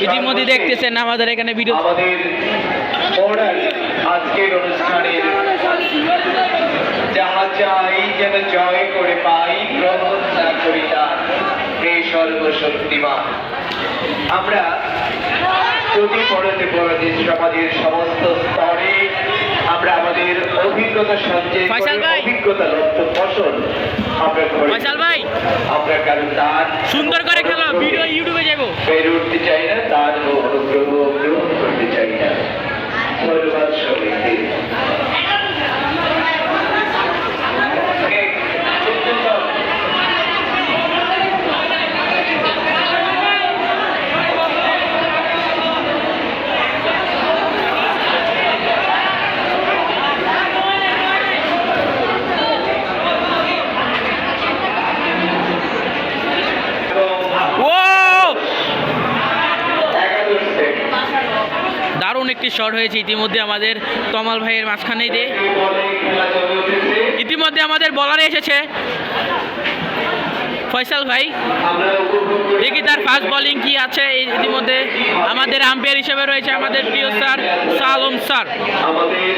ইতিমধ্যে দেখতেছেন আমাদের এখানে ভিডিও। আমাদের আজকের অনুষ্ঠানের যাহা চাই যেন জয় করে পাই, গ্রহণ না করি তার হে সর্বশক্তিমান। আমরা যদি পড়াতে পড়াতে সমাজের সমস্ত স্তরে আমরা আমাদের অভিজ্ঞতা সঞ্চয় করে অভিজ্ঞতা লক্ষ্য ফসল আমরা আমরা কারণ তার সুন্দর করে খেলো, ভিডিও ইউটিউবে যাবো, বেড়ে উঠতে চাই না, তার অনুগ্রহ গ্রহণ করতে চাই না। ধন্যবাদ সবাইকে। দারুণ একটি শট হয়েছে ইতিমধ্যে আমাদের তমাল ভাইয়ের মাঝখানে দিয়ে। ইতিমধ্যে আমাদের বলারে এসেছে ফয়সাল ভাই, দেখি তার ফাস্ট বোলিং কি আছে। ইতিমধ্যে আমাদের আম্পায়ার হিসেবে রয়েছে আমাদের প্রিয় স্যার সালম স্যার। আমাদের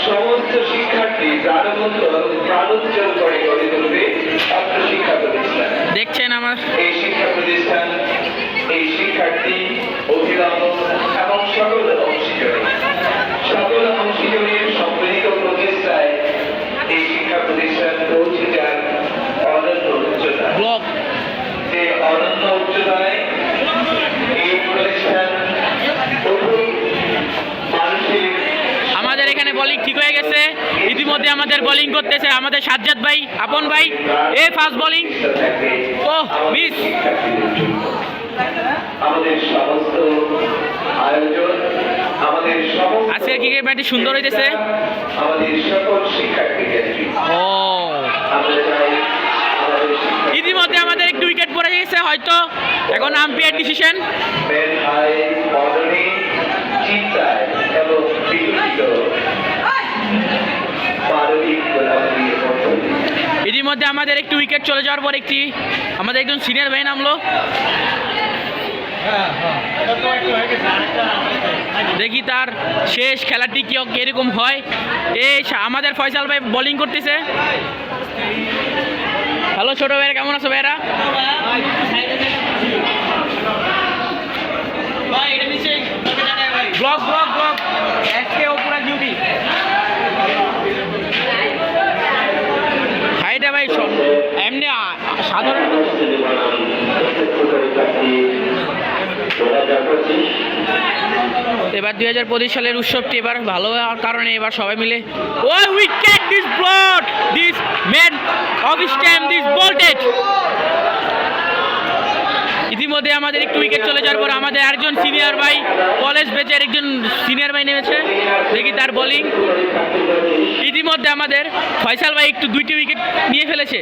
সমস্ত শিক্ষার্থী প্রাণোজ্জ্বল করে গড়ে তুলবে ছাত্র শিক্ষা প্রতিষ্ঠান। দেখছেন আমার এই শিক্ষা প্রতিষ্ঠান, এই শিক্ষার্থী, অভিভাবক এবং সকল অংশীজনের সম্মিলিত প্রচেষ্টায় এই শিক্ষা প্রতিষ্ঠান পৌঁছে যান অনন্য উচ্চতায়। যে অনন্য উচ্চতায় এই প্রতিষ্ঠান আমাদের এখানে বোলিং ঠিক হয়ে গেছে। ইতিমধ্যে আমাদের বোলিং করতেছে আমাদের সাজ্জাদ ভাই, আপন ভাই। এই ফাস্ট বোলিং মিস। আমাদের সমস্ত আয়োজন, আমাদের সমস্ত আজকের ক্রিকেট ম্যাচটি সুন্দর হইতেছে। আমাদের সকল শিক্ষার্থীদের ইতিমধ্যে আমাদের একটু উইকেট পড়ে গেছে, হয়তো এখন আম্পায়ার ডিসিশন। ইতিমধ্যে আমাদের একটু উইকেট চলে যাওয়ার পর একটি আমাদের একজন সিনিয়র ভাই নামলো। দেখি তার শেষ খেলাটি কি এরকম হয়। এই আমাদের ফয়সাল ভাই বোলিং করতেছে। হ্যালো ছোট ভাইরা, কেমন আছো ভাইরা? ব্লক ব্লক ব্লক এসকে ওপুরা ডিউটি হাইটা ভাই সব এমনি সাধারণ। এবার 2025 সালের উৎসবটি এবার ভালো হওয়ার কারণে এবার সবাই মিলে wicket this blot this made of stamp this bolted. ইতিমধ্যে আমাদের একটু উইকেট চলে যাওয়ার পর আমাদের একজন সিনিয়র ভাই, কলেজ ব্যাচের একজন সিনিয়র ভাই নেমেছে। দেখি তার বোলিং। ইতিমধ্যে আমাদের ফয়সাল ভাই একটু 2টি উইকেট নিয়ে ফেলেছে।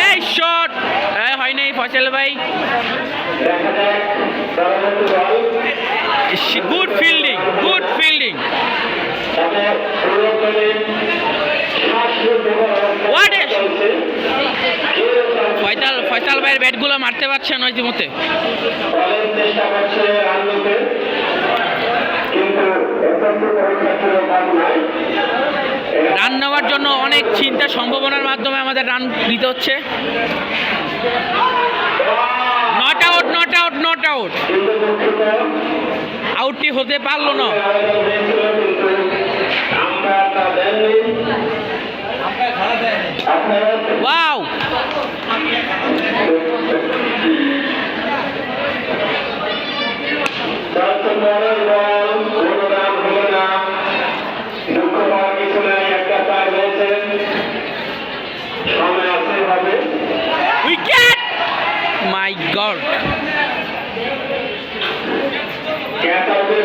এই শট হয় নাই ফয়সাল ভাই। Good fielding, good fielding. Faisal ভাইয়ের ব্যাটগুলো মারতে পারছে না ইতিমধ্যে। রান নেওয়ার জন্য অনেক চিন্তা সম্ভাবনার মাধ্যমে আমাদের রান দিতে হচ্ছে। Not out, not out, not out. আউটটি হতে পারলো না। Wow, wicket, my god.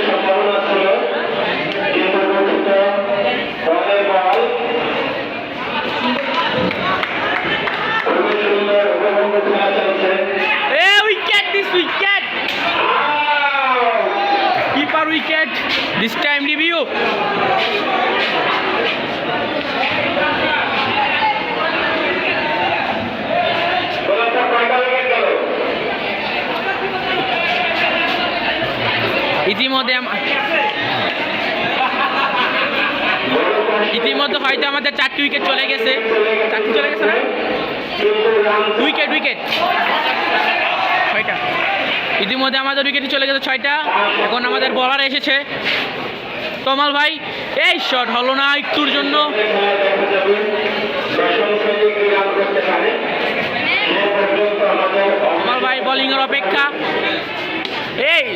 সম্ভাবনা ছিল কিন্তু This time review. ইতিমধ্যে হয়তো আমাদের 4টি উইকেট চলে গেছে। 4টি চলে গেছে না? উইকেট 6টা। ইতিমধ্যে আমাদের উইকেটই চলে গেছে 6টা। এখন আমাদের বলার এসেছে তমাল ভাই। এই শট হলো না একটুর জন্য। তমাল ভাই বোলিং এর অপেক্ষা। এই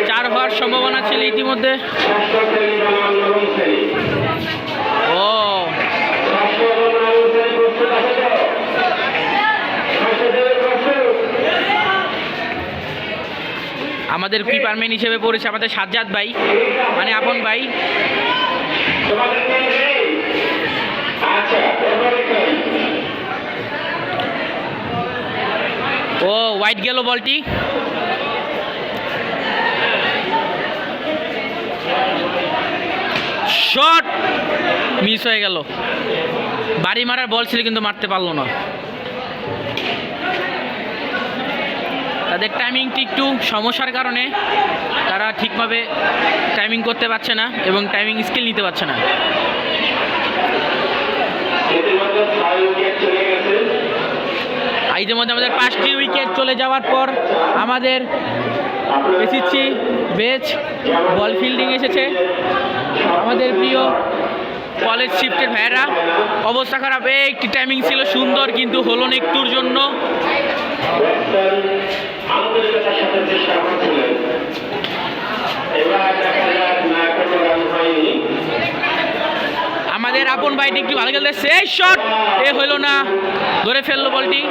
4 হওয়ার সম্ভাবনা ছিল ইতিমধ্যে। ও আমাদের কিপারম্যান হিসেবে পড়েছে আমাদের সাজ্জাদ ভাই, মানে আপন ভাই। ও হোয়াইট গেল বলটি। শট মিস হয়ে গেল। বাড়ি মারার বল ছিল কিন্তু মারতে পারলো না। তাদের টাইমিংটি একটু সমস্যার কারণে তারা ঠিকভাবে টাইমিং করতে পারছে না এবং টাইমিং স্কিল নিতে পারছে না। ইতিমধ্যে আমাদের 5টি উইকেট চলে যাওয়ার পর আমাদের এসেছি বেচ বল ফিল্ডিং এসেছে আমাদের প্রিয় কলেজ শিফটের ভাইয়েরা। অবস্থা খারাপ। একটি টাইমিং ছিল সুন্দর কিন্তু হলো না একটুর জন্য। আমাদের আপন ভাইটি একটু ভালো খেলতে। সেই শট এ হলো না, ধরে ফেললো বলটি।